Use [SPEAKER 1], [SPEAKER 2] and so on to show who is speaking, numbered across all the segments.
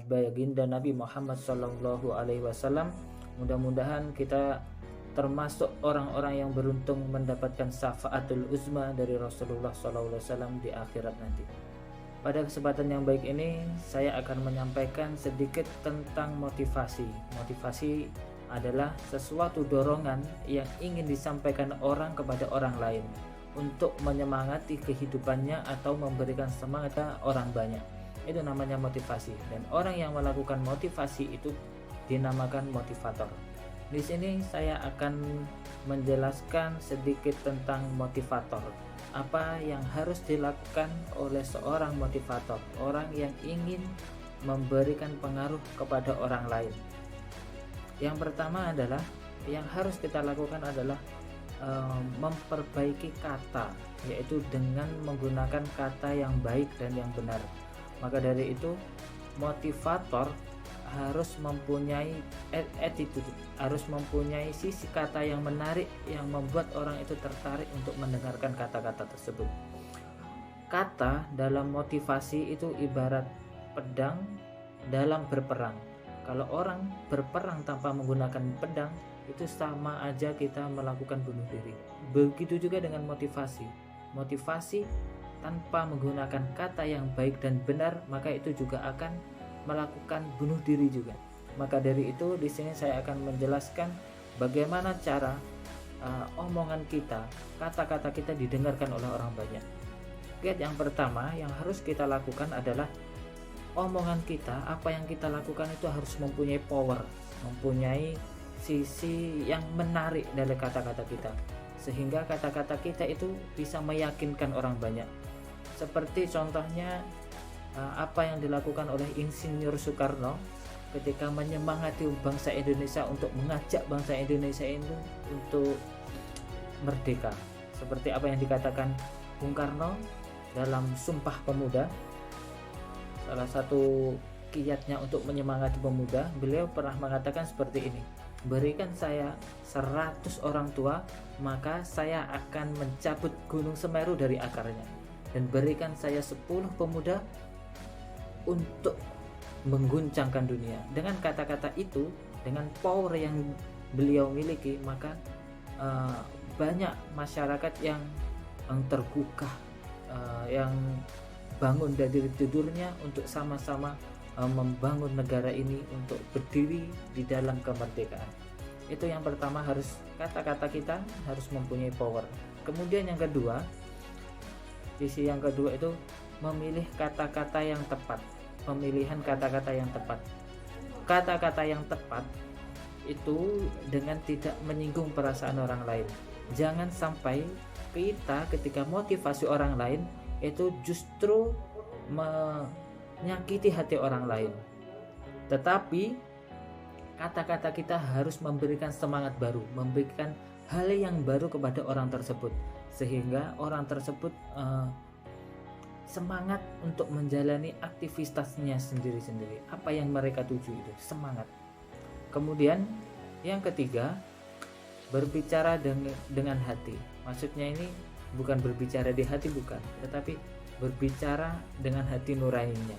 [SPEAKER 1] baginda Nabi Muhammad Sallallahu Alaihi Wasallam. Mudah-mudahan kita termasuk orang-orang yang beruntung mendapatkan syafaatul uzma dari Rasulullah Sallallahu Alaihi Wasallam di akhirat nanti. Pada kesempatan yang baik ini saya akan menyampaikan sedikit tentang motivasi. Motivasi adalah sesuatu dorongan yang ingin disampaikan orang kepada orang lain untuk menyemangati kehidupannya atau memberikan semangat ke orang banyak. Itu namanya motivasi, dan orang yang melakukan motivasi itu dinamakan motivator. Di sini saya akan menjelaskan sedikit tentang motivator. Apa yang harus dilakukan oleh seorang motivator, orang yang ingin memberikan pengaruh kepada orang lain. Yang pertama adalah yang harus kita lakukan adalah memperbaiki kata, yaitu dengan menggunakan kata yang baik dan yang benar. Maka dari itu motivator harus mempunyai attitude, harus mempunyai sisi kata yang menarik yang membuat orang itu tertarik untuk mendengarkan kata-kata tersebut. Kata dalam motivasi itu ibarat pedang dalam berperang. Kalau orang berperang tanpa menggunakan pedang, itu sama aja kita melakukan bunuh diri. Begitu juga dengan motivasi. Motivasi tanpa menggunakan kata yang baik dan benar, maka itu juga akan melakukan bunuh diri juga. Maka dari itu di sini saya akan menjelaskan bagaimana cara omongan kita, kata-kata kita didengarkan oleh orang banyak. Lihat, yang pertama yang harus kita lakukan adalah omongan kita, apa yang kita lakukan itu harus mempunyai power, mempunyai sisi yang menarik dari kata-kata kita, sehingga kata-kata kita itu bisa meyakinkan orang banyak. Seperti contohnya apa yang dilakukan oleh Insinyur Soekarno ketika menyemangati bangsa Indonesia untuk mengajak bangsa Indonesia itu untuk merdeka. Seperti apa yang dikatakan Bung Karno dalam Sumpah Pemuda. Salah satu kiatnya untuk menyemangati pemuda, beliau pernah mengatakan seperti ini: berikan saya 100 orang tua, maka saya akan mencabut Gunung Semeru dari akarnya, dan berikan saya 10 pemuda untuk mengguncangkan dunia. Dengan kata-kata itu, dengan power yang beliau miliki, maka banyak masyarakat yang tergugah, yang bangun dari tidurnya untuk sama-sama membangun negara ini untuk berdiri di dalam kemerdekaan. Itu yang pertama, harus kata-kata kita harus mempunyai power. Kemudian yang kedua, sisi yang kedua itu memilih kata-kata yang tepat. Pemilihan kata-kata yang tepat. Kata-kata yang tepat itu dengan tidak menyinggung perasaan orang lain. Jangan sampai kita ketika motivasi orang lain itu justru menyakiti hati orang lain. Tetapi kata-kata kita harus memberikan semangat baru, memberikan hal yang baru kepada orang tersebut, sehingga orang tersebut semangat untuk menjalani aktivitasnya sendiri-sendiri. Apa yang mereka tuju itu semangat. Kemudian yang ketiga, berbicara dengan hati. Maksudnya ini bukan berbicara di hati, bukan, tetapi berbicara dengan hati nuraninya.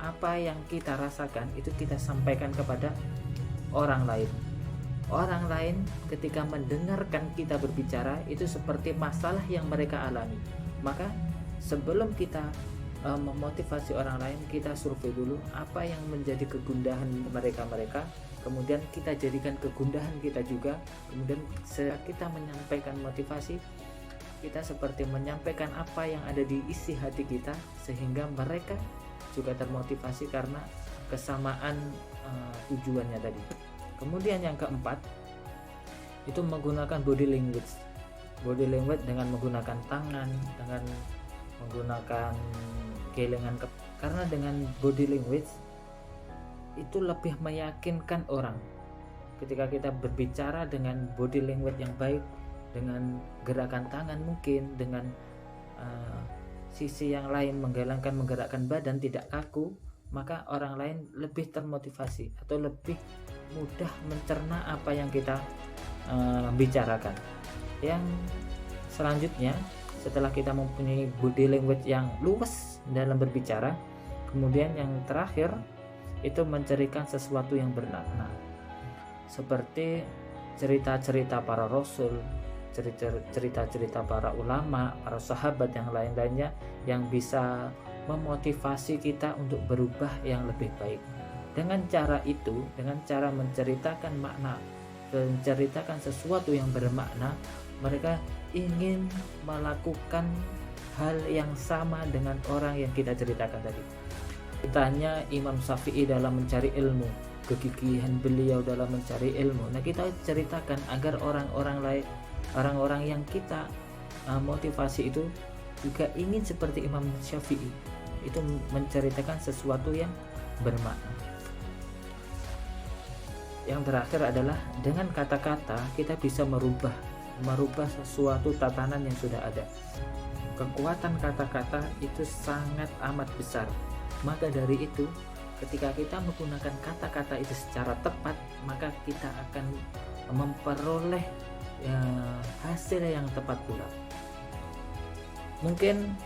[SPEAKER 1] Apa yang kita rasakan itu kita sampaikan kepada orang lain. Orang lain ketika mendengarkan kita berbicara itu seperti masalah yang mereka alami. Maka sebelum kita memotivasi orang lain, kita survei dulu apa yang menjadi kegundahan mereka, kemudian kita jadikan kegundahan kita juga. Kemudian setelah kita menyampaikan motivasi, kita seperti menyampaikan apa yang ada di isi hati kita, sehingga mereka juga termotivasi karena kesamaan tujuannya tadi. Kemudian yang keempat itu menggunakan body language. Body language dengan menggunakan tangan, dengan menggunakan gelengan, karena dengan body language itu lebih meyakinkan orang. Ketika kita berbicara dengan body language yang baik, dengan gerakan tangan mungkin, dengan sisi yang lain menggerakkan badan tidak kaku, maka orang lain lebih termotivasi atau lebih mudah mencerna apa yang kita bicarakan. Yang selanjutnya, setelah kita mempunyai body language yang luwes dalam berbicara, kemudian yang terakhir itu mencirikan sesuatu yang bermakna, seperti cerita-cerita para rasul, cerita-cerita para ulama, para sahabat yang lain-lainnya yang bisa memotivasi kita untuk berubah yang lebih baik. Dengan cara itu, dengan cara menceritakan makna, menceritakan sesuatu yang bermakna, mereka ingin melakukan hal yang sama dengan orang yang kita ceritakan tadi. Ditanya Imam Syafi'i dalam mencari ilmu, kegigihan beliau dalam mencari ilmu. Nah, kita ceritakan agar orang-orang yang kita motivasi itu juga ingin seperti Imam Syafi'i, itu menceritakan sesuatu yang bermakna. Yang terakhir adalah dengan kata-kata kita bisa merubah sesuatu tatanan yang sudah ada. Kekuatan kata-kata itu sangat amat besar. Maka dari itu, ketika kita menggunakan kata-kata itu secara tepat, maka kita akan memperoleh hasil yang tepat pula. Mungkin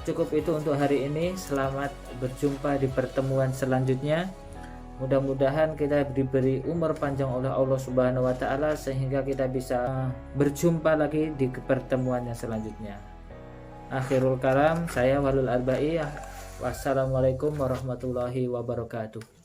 [SPEAKER 1] cukup itu untuk hari ini. Selamat berjumpa di pertemuan selanjutnya. Mudah-mudahan kita diberi umur panjang oleh Allah Subhanahu wa taala sehingga kita bisa berjumpa lagi di pertemuan yang selanjutnya. Akhirul kalam, saya Walul Arba'iyah. Wassalamualaikum warahmatullahi wabarakatuh.